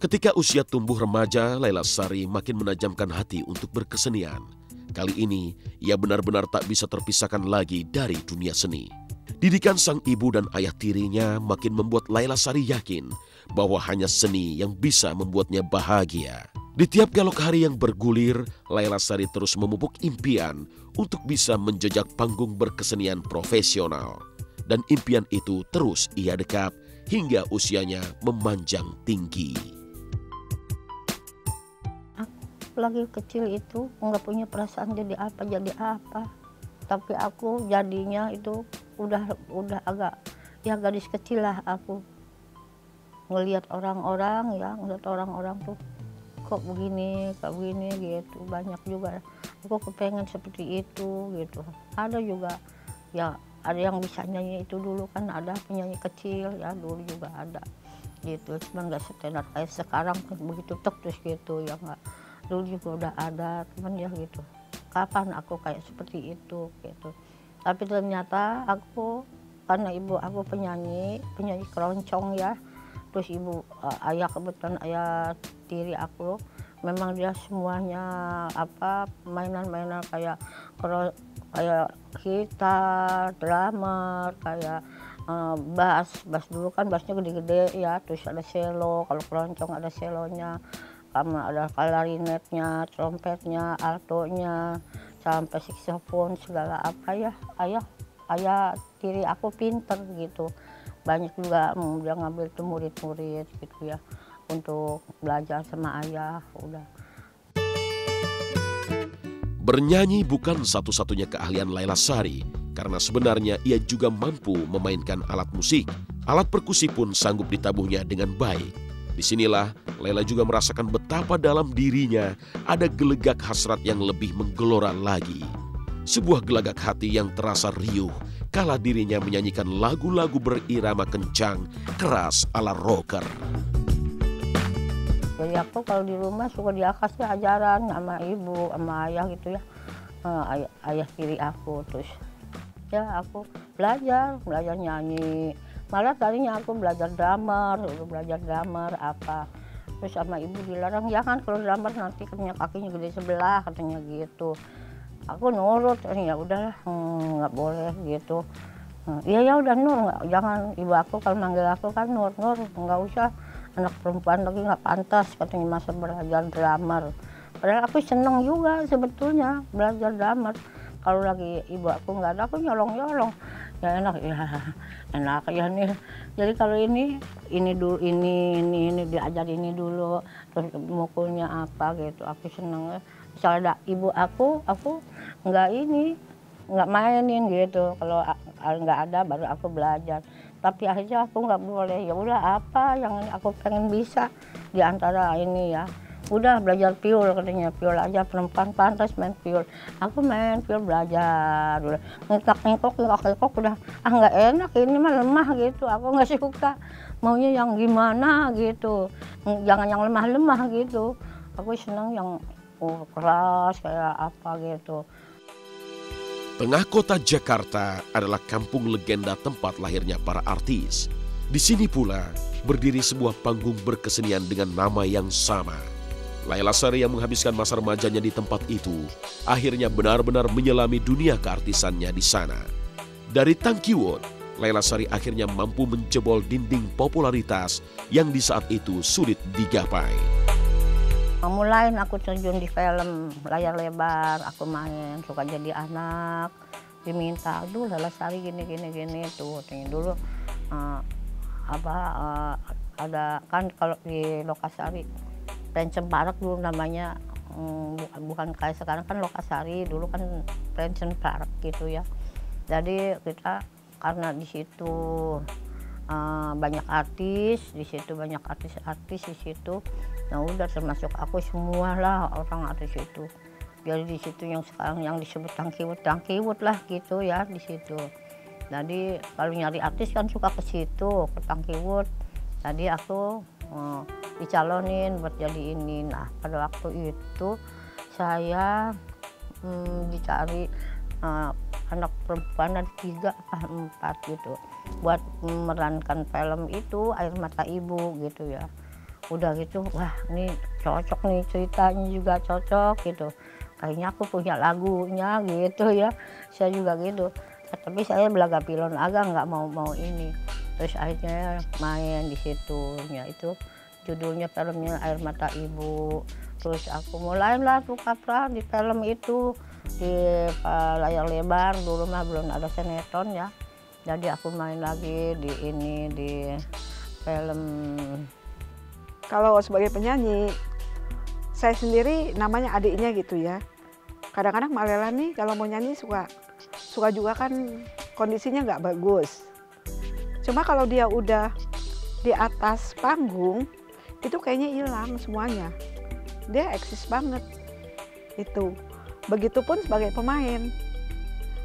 Ketika usia tumbuh remaja, Laila Sari makin menajamkan hati untuk berkesenian. Kali ini, ia benar-benar tak bisa terpisahkan lagi dari dunia seni. Didikan sang ibu dan ayah tirinya makin membuat Laila Sari yakin bahwa hanya seni yang bisa membuatnya bahagia. Di tiap galok hari yang bergulir, Laila Sari terus memupuk impian untuk bisa menjejak panggung berkesenian profesional. Dan impian itu terus ia dekap hingga usianya memanjang tinggi. Lagi kecil itu nggak punya perasaan jadi apa, tapi aku jadinya itu udah agak ya gadis kecil lah. Aku ngelihat orang-orang tuh kok begini gitu, banyak juga aku kepengen seperti itu gitu. Ada juga ya, ada yang bisa nyanyi itu dulu kan, ada penyanyi kecil ya dulu juga ada gitu, cuman nggak setenar kayak sekarang begitu terus gitu ya, nggak. Dulu juga udah ada, cuman ya gitu, kapan aku kayak seperti itu gitu. Tapi ternyata aku, karena ibu aku penyanyi keroncong ya, terus ayah kebetulan ayah tiri aku memang dia semuanya mainan-mainan kayak gitar, drummer, kayak bass dulu kan bassnya gede-gede ya, terus ada selo, kalau keroncong ada selonya, sama ada klarinetnya, trompetnya, altonya, sampai saksofon segala apa ya. Ayah tiri aku pinter gitu, banyak juga dia ngambil tuh murid-murid gitu ya untuk belajar sama ayah. Udah. Bernyanyi bukan satu-satunya keahlian Laila Sari, karena sebenarnya ia juga mampu memainkan alat musik. Alat perkusi pun sanggup ditabuhnya dengan baik. Disinilah Laila juga merasakan betapa dalam dirinya ada gelegak hasrat yang lebih menggelora lagi. Sebuah gelagak hati yang terasa riuh kala dirinya menyanyikan lagu-lagu berirama kencang, keras ala rocker. Jadi aku kalau di rumah suka dikasih ajaran sama ibu, sama ayah gitu ya, ayah tiri aku. Terus ya aku belajar nyanyi. Malah tadinya aku belajar drummer apa. Terus sama ibu dilarang, jangan kalau drummer nanti kakinya gede sebelah, katanya gitu. Aku nurut, ya udahlah, nggak boleh gitu. Iya ya udah Nur, jangan. Ibu aku kalau manggil aku kan Nur, nggak usah, anak perempuan lagi nggak pantas katanya masa belajar drummer. Padahal aku seneng juga sebetulnya belajar drummer. Kalau lagi ibu aku nggak ada, aku nyolong. Ya enak ya nih. Jadi kalau ini dulu, ini diajar ini dulu, terus mukulnya apa gitu, aku seneng. Misalnya ada ibu aku nggak mainin gitu. Kalau nggak ada baru aku belajar. Tapi akhirnya aku nggak boleh. Ya udah, apa yang aku pengen bisa di antara ini ya. Udah belajar piul, katanya piul aja, perempuan pantas main piul. Aku main piul, belajar, udah ngekok udah nggak enak, ini mah lemah gitu. Aku nggak suka, maunya yang gimana gitu, jangan yang lemah gitu. Aku seneng yang keras kayak apa gitu. Tengah kota Jakarta adalah kampung legenda tempat lahirnya para artis. Di sini pula berdiri sebuah panggung berkesenian dengan nama yang sama. Laila Sari yang menghabiskan masa remajanya di tempat itu akhirnya benar-benar menyelami dunia keartisannya di sana. Dari Tangkiwut, Laila Sari akhirnya mampu menjebol dinding popularitas yang di saat itu sulit digapai. Mulai aku terjun di film layar lebar, aku main, suka jadi anak, diminta, aduh Laila Sari gini tuh. Dulu ada kan kalau di Lokasari, pensiun Parak dulu namanya, bukan kayak sekarang kan Lokasari, dulu kan pensiun Parak gitu ya. Jadi kita karena di situ banyak artis, di situ banyak artis di situ. Nah udah termasuk aku semua lah orang artis itu. Jadi di situ yang sekarang yang disebut Tangkiwut lah gitu ya di situ. Jadi kalau nyari artis kan suka ke situ, ke Tangkiwut. Jadi aku dicalonin buat jadi ini. Nah pada waktu itu saya dicari anak perempuan ada 3 atau 4 gitu buat memerankan film itu Air Mata Ibu gitu ya. Udah gitu, wah ini cocok nih ceritanya juga cocok gitu. Kayaknya aku punya lagunya gitu ya. Saya juga gitu. Tapi saya belaga pilon agak nggak mau ini. Terus akhirnya main di situ. Ya itu judulnya filmnya Air Mata Ibu. Terus aku mulailah tuh kaprah di film itu di layar lebar. Dulu mah belum ada sinetron ya. Jadi aku main lagi di ini di film. Kalau sebagai penyanyi, saya sendiri namanya adiknya gitu ya. Kadang-kadang Mbak Lela nih kalau mau nyanyi suka juga kan kondisinya nggak bagus. Cuma kalau dia udah di atas panggung, itu kayaknya hilang semuanya. Dia eksis banget itu. Begitupun sebagai pemain.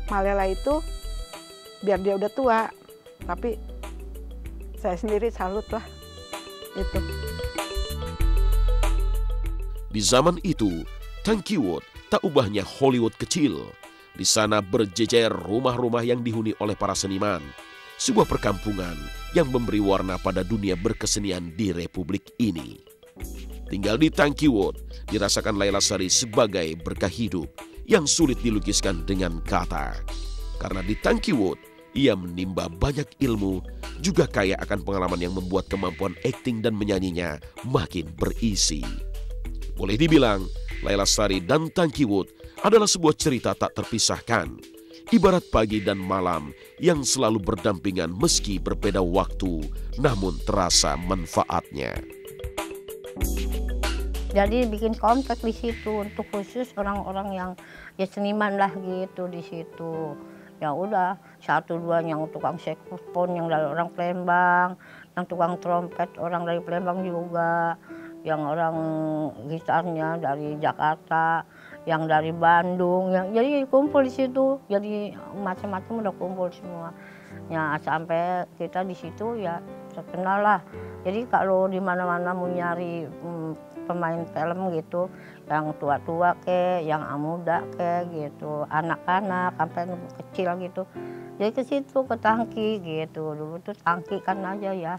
Mbak Lela itu biar dia udah tua, tapi saya sendiri salut lah itu. Di zaman itu, Tangkiwut tak ubahnya Hollywood kecil. Di sana berjejer rumah-rumah yang dihuni oleh para seniman. Sebuah perkampungan yang memberi warna pada dunia berkesenian di republik ini. Tinggal di Tangkiwut dirasakan Laila Sari sebagai berkah hidup yang sulit dilukiskan dengan kata. Karena di Tangkiwut, ia menimba banyak ilmu, juga kaya akan pengalaman yang membuat kemampuan akting dan menyanyinya makin berisi. Boleh dibilang, Laila Sari dan Tangkiwut adalah sebuah cerita tak terpisahkan. Ibarat pagi dan malam yang selalu berdampingan meski berbeda waktu, namun terasa manfaatnya. Jadi bikin komplek di situ untuk khusus orang-orang yang ya seniman lah gitu di situ. Ya udah, 1-2 yang tukang saxophone yang dari orang Palembang, yang tukang trompet orang dari Palembang juga, yang orang gitarnya dari Jakarta, yang dari Bandung, yang jadi kumpul di situ. Jadi macam-macam udah kumpul semua. Ya sampai kita di situ ya terkenal lah. Jadi kalau di mana-mana mau nyari pemain film gitu, yang tua-tua yang muda gitu, anak-anak sampai kecil gitu. Jadi ke situ ke Tangki gitu. Dulu tuh Tangki kan aja ya.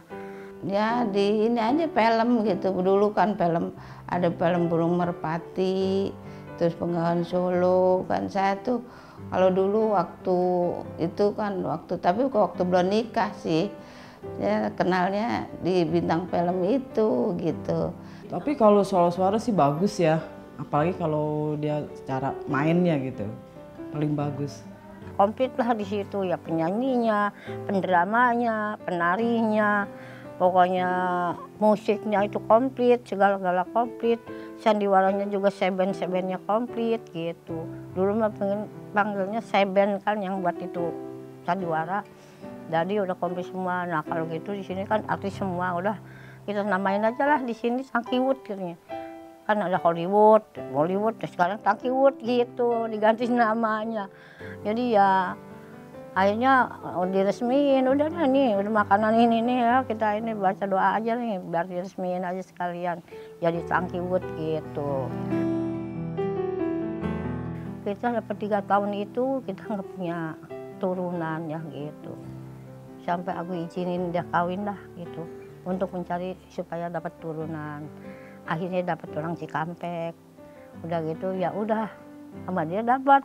Ya di ini aja film gitu. Dulu kan film ada film Burung Merpati, terus Bengawan Solo kan. Saya tuh kalau dulu waktu itu kan tapi waktu belum nikah sih. Ya kenalnya di bintang film itu gitu. Tapi kalau soal suara sih bagus ya. Apalagi kalau dia secara mainnya gitu. Paling bagus. Komplit lah di situ ya, penyanyinya, pendramanya, penarinya. Pokoknya musiknya itu komplit, segala-gala komplit. Sandiwaranya juga seben-sebennya komplit gitu. Dulu mah panggilnya seben kan yang buat itu sandiwara. Jadi udah komplit semua. Nah kalau gitu di sini kan artis semua udah kita namain aja lah di sini Tangkiwut gitu. Kan ada Hollywood, sekarang Tangkiwut gitu diganti namanya. Jadi ya akhirnya diresmiin, udah nih, udah makanan ini nih ya, kita ini baca doa aja nih, biar diresmiin aja sekalian, jadi Tangkiwut gitu. Kita dapat 3 tahun itu, kita nggak punya turunan ya gitu. Sampai aku izinin dia kawin lah gitu, untuk mencari supaya dapat turunan. Akhirnya dapat orang Cikampek, udah gitu ya udah, sama dia dapat.